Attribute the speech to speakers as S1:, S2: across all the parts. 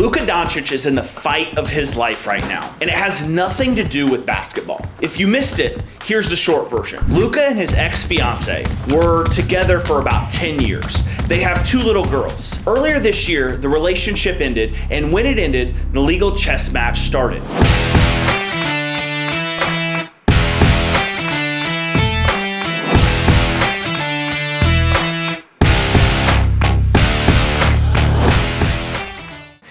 S1: Luka Dončić is in the fight of his life right now, and it has nothing to do with basketball. If you missed it, here's the short version. Luka and his ex-fiancée were together for about 10 years. They have 2 little girls. Earlier this year, the relationship ended, and when it ended, the legal chess match started.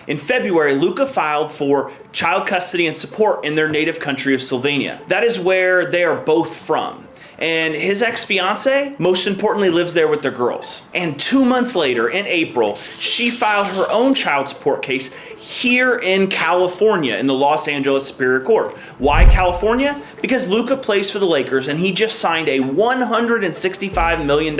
S1: In February, Luka filed for child custody and support in their native country of Slovenia. That is where they are both from. And his ex-fiancée, most importantly, lives there with their girls. And 2 months later, in April, she filed her own child support case here in California in the Los Angeles Superior Court. Why California? Because Luka plays for the Lakers and he just signed a $165 million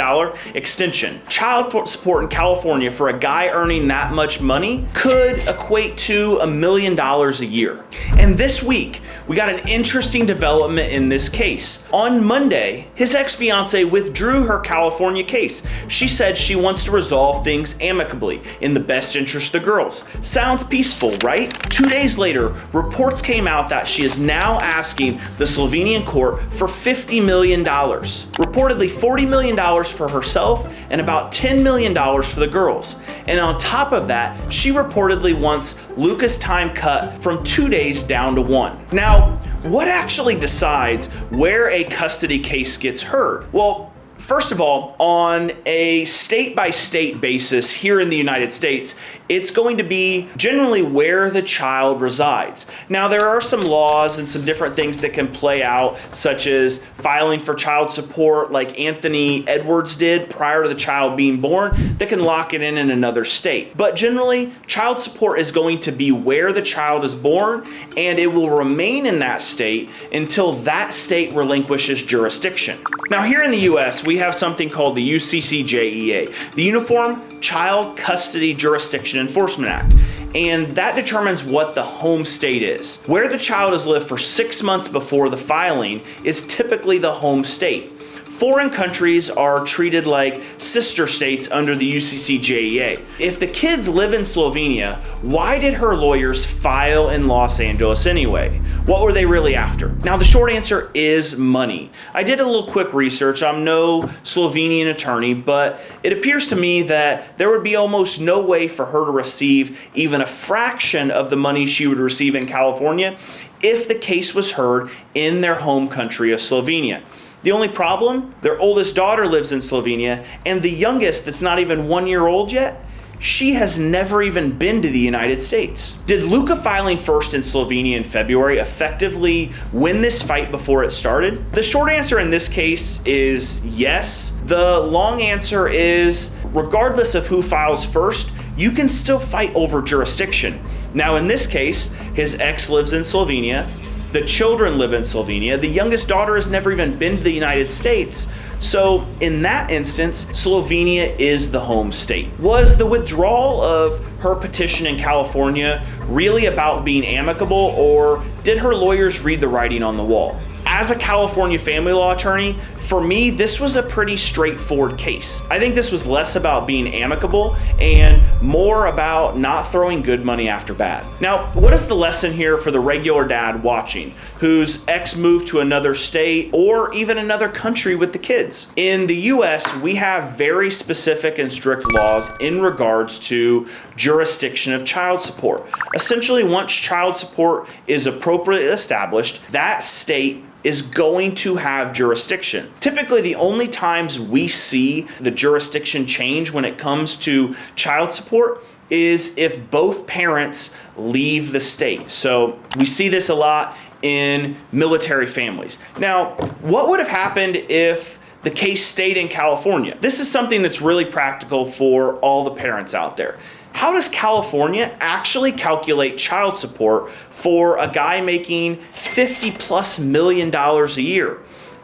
S1: extension. Child support in California for a guy earning that much money could equate to $1 million a year. And this week, we got an interesting development in this case. On Monday, his ex-fiancée withdrew her California case. She said she wants to resolve things amicably in the best interest of the girls. Sounds peaceful, right? 2 days later, reports came out that she is now asking the Slovenian court for $50 million. Reportedly $40 million for herself and about $10 million for the girls. And on top of that, she reportedly wants Luka's time cut from 2 days down to 1. Now, what actually decides where a custody case gets heard? Well, first of all, on a state-by-state basis here in the United States, it's going to be generally where the child resides. Now, there are some laws and some different things that can play out, such as filing for child support like Anthony Edwards did prior to the child being born, that can lock it in another state. But generally, child support is going to be where the child is born, and it will remain in that state until that state relinquishes jurisdiction. Now, here in the U.S., we have something called the UCCJEA, the Uniform Child Custody Jurisdiction Enforcement Act, and that determines what the home state is. Where the child has lived for 6 months before the filing is typically the home state. Foreign countries are treated like sister states under the UCCJEA. If the kids live in Slovenia, why did her lawyers file in Los Angeles anyway? What were they really after? Now, the short answer is money. I did a little quick research. I'm no Slovenian attorney, but it appears to me that there would be almost no way for her to receive even a fraction of the money she would receive in California if the case was heard in their home country of Slovenia. The only problem, their oldest daughter lives in Slovenia, and the youngest, that's not even 1 year old yet, she has never even been to the United States. Did Luka filing first in Slovenia in February effectively win this fight before it started? The short answer in this case is yes. The long answer is, regardless of who files first, you can still fight over jurisdiction. Now, in this case, his ex lives in Slovenia. The children live in Slovenia. The youngest daughter has never even been to the United States. So in that instance, Slovenia is the home state. Was the withdrawal of her petition in California really about being amicable, or did her lawyers read the writing on the wall? As a California family law attorney, for me, this was a pretty straightforward case. I think this was less about being amicable and more about not throwing good money after bad. Now, what is the lesson here for the regular dad watching whose ex moved to another state or even another country with the kids? In the US, we have very specific and strict laws in regards to jurisdiction of child support. Essentially, once child support is appropriately established, that state is going to have jurisdiction. Typically, the only times we see the jurisdiction change when it comes to child support is if both parents leave the state. So we see this a lot in military families. Now, what would have happened if the case stayed in California? This is something that's really practical for all the parents out there. How does California actually calculate child support for a guy making $50+ million a year?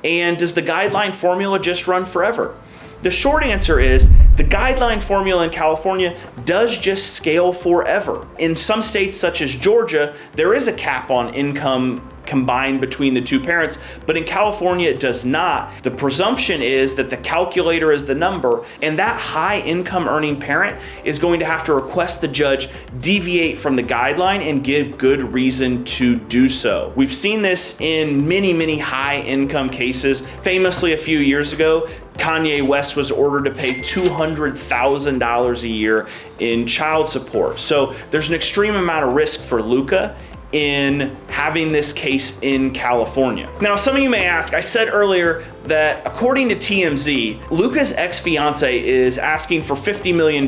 S1: And does the guideline formula just run forever? The short answer is the guideline formula in California does just scale forever. In some states such as Georgia, there is a cap on income combined between the two parents, but in California it does not. The presumption is that the calculator is the number, and that high income earning parent is going to have to request the judge deviate from the guideline and give good reason to do so. We've seen this in many high income cases. Famously, a few years ago, Kanye West was ordered to pay $200,000 a year in child support. So there's an extreme amount of risk for Luka in having this case in California. Now, some of you may ask, I said earlier that according to TMZ, Luka's ex-fiancée is asking for $50 million,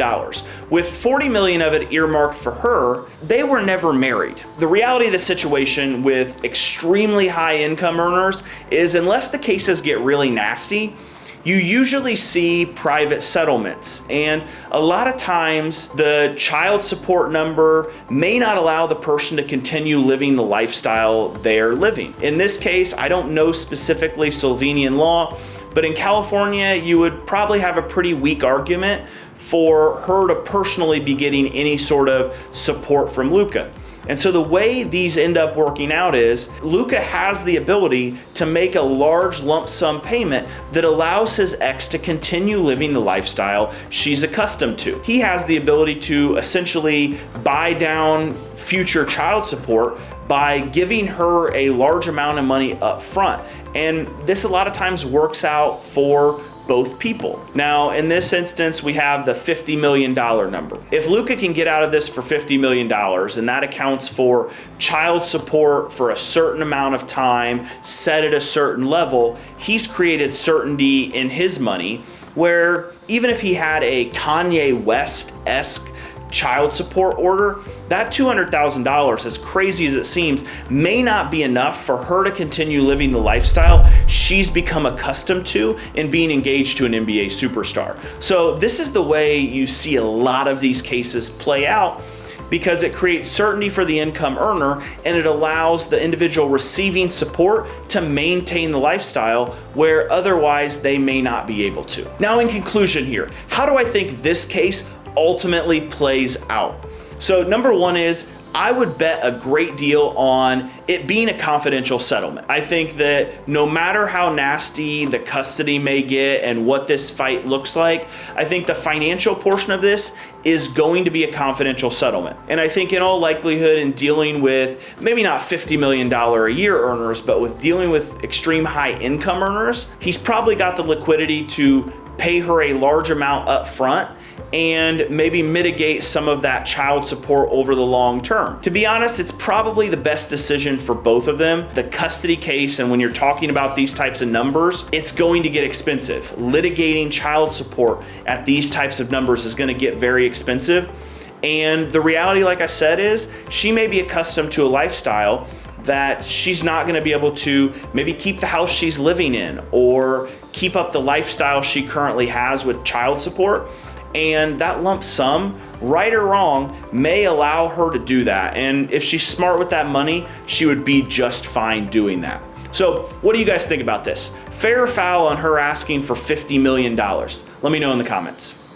S1: with $40 million of it earmarked for her. They were never married. The reality of the situation with extremely high income earners is, unless the cases get really nasty, you usually see private settlements, and a lot of times the child support number may not allow the person to continue living the lifestyle they're living. In this case, I don't know specifically Slovenian law, but in California, you would probably have a pretty weak argument for her to personally be getting any sort of support from Luka. And so the way these end up working out is Luka has the ability to make a large lump sum payment that allows his ex to continue living the lifestyle she's accustomed to. He has the ability to essentially buy down future child support by giving her a large amount of money up front. And this a lot of times works out for both people. Now, in this instance, we have the $50 million number. If Luka can get out of this for $50 million, and that accounts for child support for a certain amount of time, set at a certain level, he's created certainty in his money, where even if he had a Kanye West-esque child support order, that $200,000, as crazy as it seems, may not be enough for her to continue living the lifestyle she's become accustomed to in being engaged to an NBA superstar. So this is the way you see a lot of these cases play out, because it creates certainty for the income earner and it allows the individual receiving support to maintain the lifestyle where otherwise they may not be able to. Now, in conclusion here, how do I think this case ultimately plays out? So number one is, I would bet a great deal on it being a confidential settlement. I think that no matter how nasty the custody may get and what this fight looks like, I think the financial portion of this is going to be a confidential settlement. And I think in all likelihood, in dealing with maybe not $50 million a year earners, but with dealing with extreme high income earners, he's probably got the liquidity to pay her a large amount up front and maybe mitigate some of that child support over the long term. To be honest, it's probably the best decision for both of them. The custody case, and when you're talking about these types of numbers, it's going to get expensive. Litigating child support at these types of numbers is going to get very expensive. And the reality, like I said, is she may be accustomed to a lifestyle that she's not going to be able to maybe keep the house she's living in or keep up the lifestyle she currently has with child support. And that lump sum, right or wrong, may allow her to do that. And if she's smart with that money, she would be just fine doing that. So what do you guys think about this? Fair or foul on her asking for $50 million? Let me know in the comments.